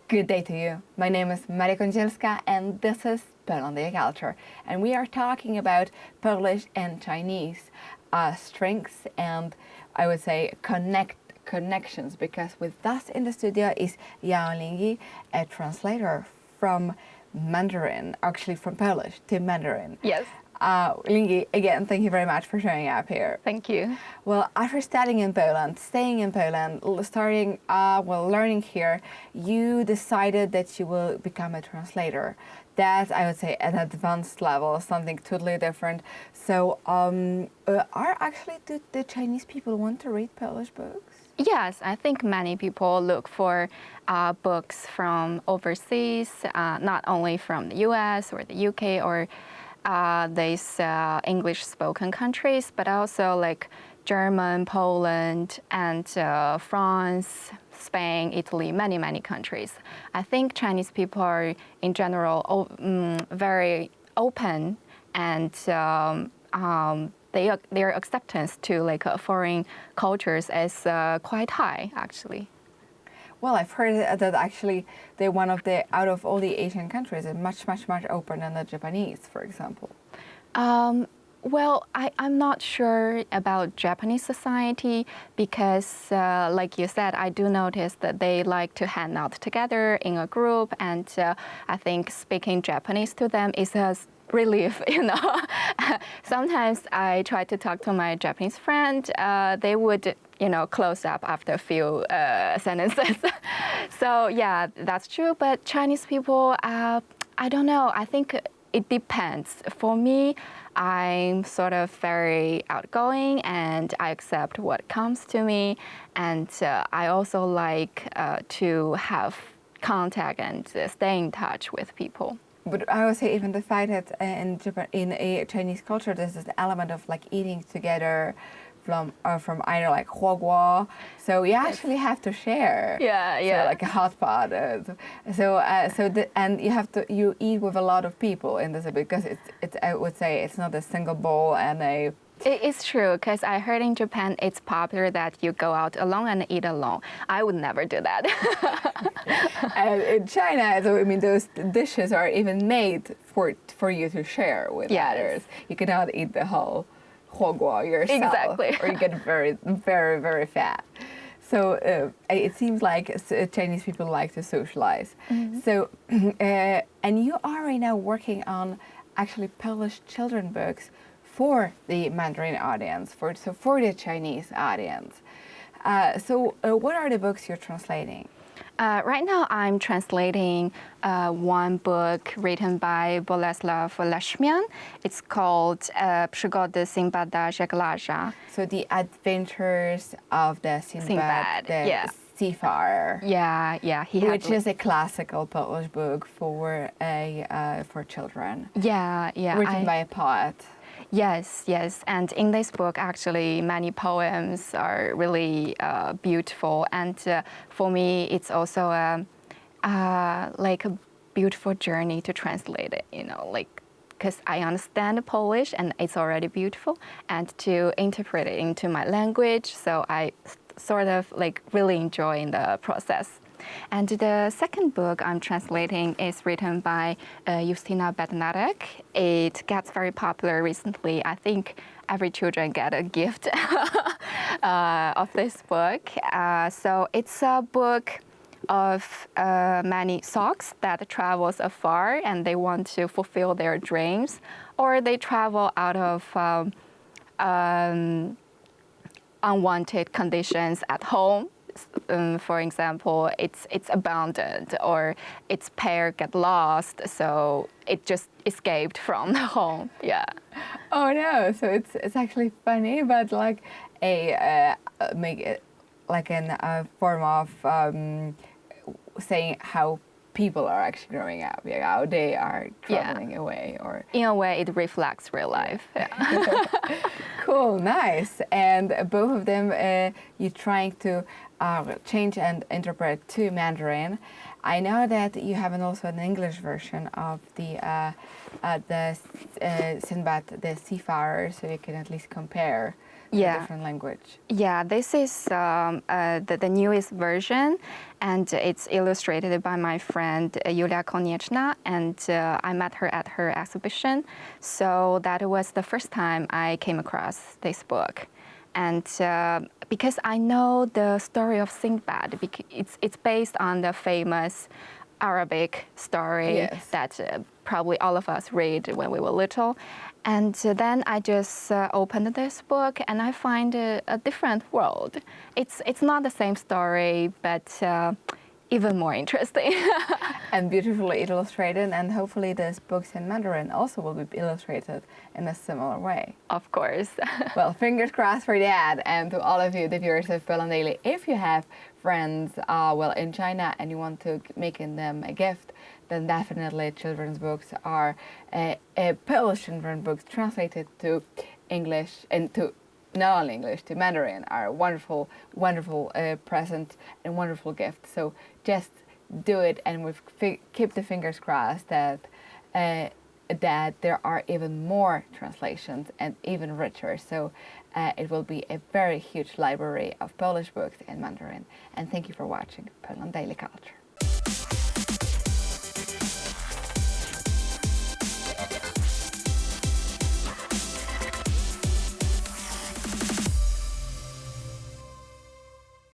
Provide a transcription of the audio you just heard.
Good day to you. My name is Maria Kądzielska and this is Polandia Culture. And we are talking about Polish and Chinese strengths and I would say connections, because with us in the studio is Yao Lingyi, a translator from Mandarin, actually from Polish to Mandarin. Yes. Lingyi, again, thank you very much for showing up here. Thank you. Well, after studying in Poland, staying in Poland, learning here, you decided that you will become a translator. That, I would say, at an advanced level, something totally different. So, do the Chinese people want to read Polish books? Yes, I think many people look for books from overseas, not only from the US or the UK or these English-spoken countries, but also like German, Poland, and France, Spain, Italy, many countries. I think Chinese people are, in general, very open, and their acceptance to like foreign cultures is quite high, actually. Well, I've heard that actually they're one of the, out of all the Asian countries, is much open than the Japanese, for example. Well, I'm not sure about Japanese society because, like you said, I do notice that they like to hang out together in a group, and I think speaking Japanese to them is a relief, you know. Sometimes I try to talk to my Japanese friend, they would, you know, close up after a few sentences. So yeah, that's true. But Chinese people, I don't know. I think it depends. For me, I'm sort of very outgoing and I accept what comes to me. And I also like to have contact and stay in touch with people. But I would say even the fact that in Japan, in a Chinese culture, there's this element of like eating together from either like huoguo, so you actually have to share. Yeah. So like a hot pot. And you eat with a lot of people in this, because it's I would say it's not a single bowl and a. It's true, because I heard in Japan it's popular that you go out alone and eat alone. I would never do that. And in China, so I mean, those dishes are even made for you to share with others. You cannot eat the whole huoguo yourself. Exactly. Or you get very fat. So it seems like Chinese people like to socialize. Mm-hmm. So, and you are right now working on actually Polish children books for the Mandarin audience, for the Chinese audience. What are the books you're translating? Right now, I'm translating one book written by Bolesław Leszmian. It's called Przygody Sinbada Żeglarza. So the adventures of the Sinbad, the seafarer. Yeah. Which is a classical Polish book for children. Yeah. Written by a poet. Yes, and in this book, actually, many poems are really beautiful, and for me, it's also like a beautiful journey to translate it. You know, like because I understand Polish and it's already beautiful, and to interpret it into my language, so I sort of like really enjoy the process. And the second book I'm translating is written by Justyna Bednarek. It gets very popular recently. I think every children get a gift of this book. So it's a book of many socks that travels afar and they want to fulfill their dreams, or they travel out of unwanted conditions at home. For example, it's abandoned or its pair get lost, so it just escaped from the home. Yeah. Oh no! So it's actually funny, but like make it like in a form of saying how people are actually growing up, how they are traveling away, or in a way it reflects real life. Yeah. Cool, nice. And both of them you're trying to change and interpret to Mandarin. I know that you have also an English version of the Sinbad the Seafarer, so you can at least compare the Yeah. different language. Yeah, this is the newest version, and it's illustrated by my friend Yulia Konieczna, and I met her at her exhibition. So that was the first time I came across this book. And because I know the story of Sinbad, it's based on the famous Arabic story Yes. that probably all of us read when we were little. And then I just opened this book and I find a different world. It's not the same story, but even more interesting. And beautifully illustrated, and hopefully these books in Mandarin also will be illustrated in a similar way. Of course. Well, fingers crossed for that, and to all of you, the viewers of Berlin Daily, if you have friends in China and you want to make them a gift, then definitely children's books are Polish children's books translated to English and to not only English, to Mandarin are a wonderful, wonderful present and wonderful gift. So just do it, and keep the fingers crossed that that there are even more translations and even richer. So it will be a very huge library of Polish books in Mandarin. And thank you for watching Berlin Daily Culture.